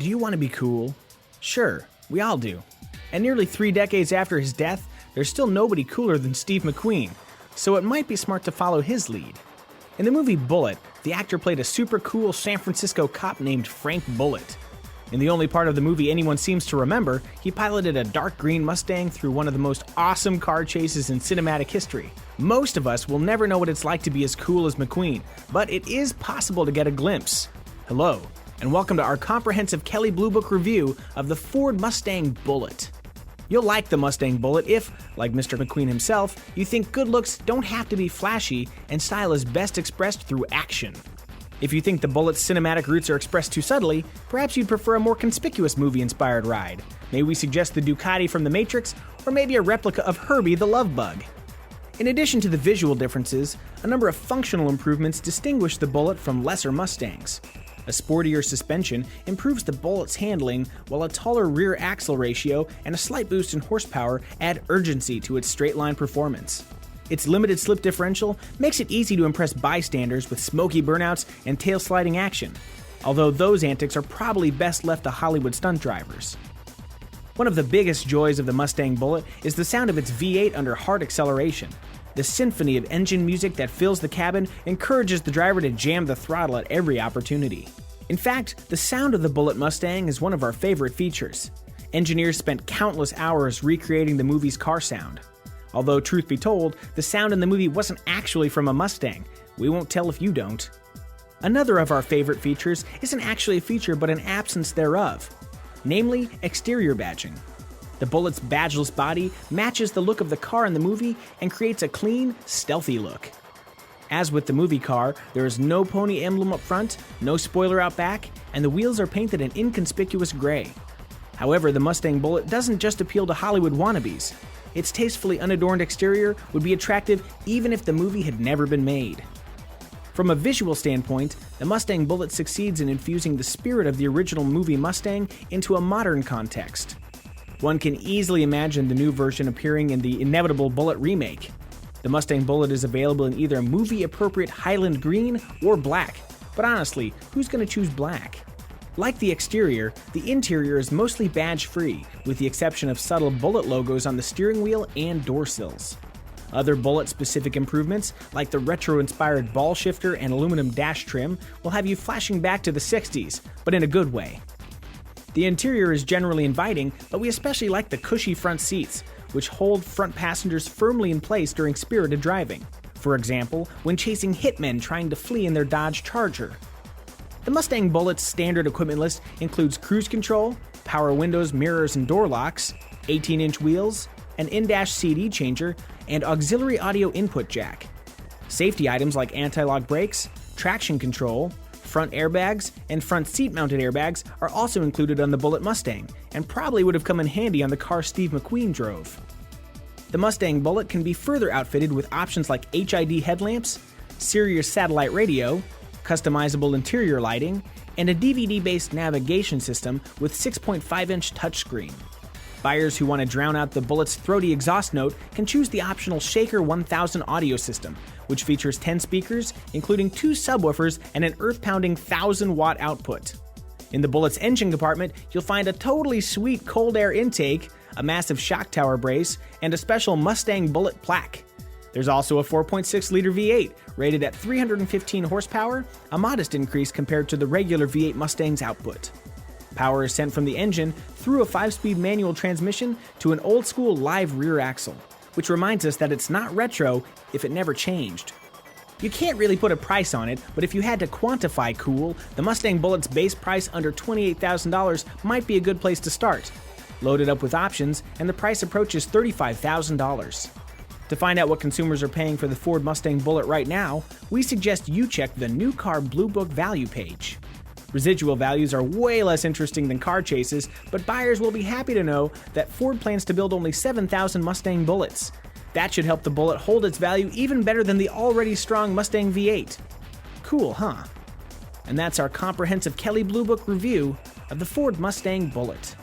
Do you want to be cool? Sure, we all do. And nearly 3 decades after his death, there's still nobody cooler than Steve McQueen, so it might be smart to follow his lead. In the movie Bullitt, the actor played a super cool San Francisco cop named Frank Bullitt. In the only part of the movie anyone seems to remember, he piloted a dark green Mustang through one of the most awesome car chases in cinematic history. Most of us will never know what it's like to be as cool as McQueen, but it is possible to get a glimpse. Hello, and welcome to our comprehensive Kelley Blue Book review of the Ford Mustang Bullitt. You'll like the Mustang Bullitt if, like Mr. McQueen himself, you think good looks don't have to be flashy and style is best expressed through action. If you think the Bullitt's cinematic roots are expressed too subtly, perhaps you'd prefer a more conspicuous movie-inspired ride. May we suggest the Ducati from The Matrix, or maybe a replica of Herbie the Love Bug. In addition to the visual differences, a number of functional improvements distinguish the Bullitt from lesser Mustangs. A sportier suspension improves the Bullitt's handling, while a taller rear axle ratio and a slight boost in horsepower add urgency to its straight-line performance. Its limited slip differential makes it easy to impress bystanders with smoky burnouts and tail-sliding action, although those antics are probably best left to Hollywood stunt drivers. One of the biggest joys of the Mustang Bullitt is the sound of its V8 under hard acceleration. The symphony of engine music that fills the cabin encourages the driver to jam the throttle at every opportunity. In fact, the sound of the Bullitt Mustang is one of our favorite features. Engineers spent countless hours recreating the movie's car sound. Although, truth be told, the sound in the movie wasn't actually from a Mustang. We won't tell if you don't. Another of our favorite features isn't actually a feature but an absence thereof, namely exterior badging. The Bullitt's badgeless body matches the look of the car in the movie and creates a clean, stealthy look. As with the movie car, there is no pony emblem up front, no spoiler out back, and the wheels are painted an inconspicuous gray. However, the Mustang Bullitt doesn't just appeal to Hollywood wannabes. Its tastefully unadorned exterior would be attractive even if the movie had never been made. From a visual standpoint, the Mustang Bullitt succeeds in infusing the spirit of the original movie Mustang into a modern context. One can easily imagine the new version appearing in the inevitable Bullitt remake. The Mustang Bullitt is available in either movie-appropriate Highland green or black, but honestly, who's going to choose black? Like the exterior, the interior is mostly badge-free, with the exception of subtle Bullitt logos on the steering wheel and door sills. Other Bullitt-specific improvements, like the retro-inspired ball shifter and aluminum dash trim, will have you flashing back to the 60s, but in a good way. The interior is generally inviting, but we especially like the cushy front seats, which hold front passengers firmly in place during spirited driving. For example, when chasing hitmen trying to flee in their Dodge Charger. The Mustang Bullitt's standard equipment list includes cruise control, power windows, mirrors, and door locks, 18-inch wheels, an in-dash CD changer, and auxiliary audio input jack. Safety items like anti-lock brakes, traction control, front airbags, and front seat-mounted airbags are also included on the Bullitt Mustang, and probably would have come in handy on the car Steve McQueen drove. The Mustang Bullitt can be further outfitted with options like HID headlamps, Sirius satellite radio, customizable interior lighting, and a DVD-based navigation system with 6.5-inch touchscreen. Buyers who want to drown out the Bullitt's throaty exhaust note can choose the optional Shaker 1000 audio system, which features 10 speakers, including 2 subwoofers and an earth-pounding 1,000-watt output. In the Bullitt's engine compartment, you'll find a totally sweet cold air intake, a massive shock tower brace, and a special Mustang Bullitt plaque. There's also a 4.6-liter V8, rated at 315 horsepower, a modest increase compared to the regular V8 Mustang's output. Power is sent from the engine through a 5-speed manual transmission to an old-school live rear axle, which reminds us that it's not retro if it never changed. You can't really put a price on it, but if you had to quantify cool, the Mustang Bullitt's base price under $28,000 might be a good place to start. Load it up with options, and the price approaches $35,000. To find out what consumers are paying for the Ford Mustang Bullitt right now, we suggest you check the New Car Blue Book value page. Residual values are way less interesting than car chases, but buyers will be happy to know that Ford plans to build only 7,000 Mustang Bullitts. That should help the Bullitt hold its value even better than the already strong Mustang V8. Cool, huh? And that's our comprehensive Kelley Blue Book review of the Ford Mustang Bullitt.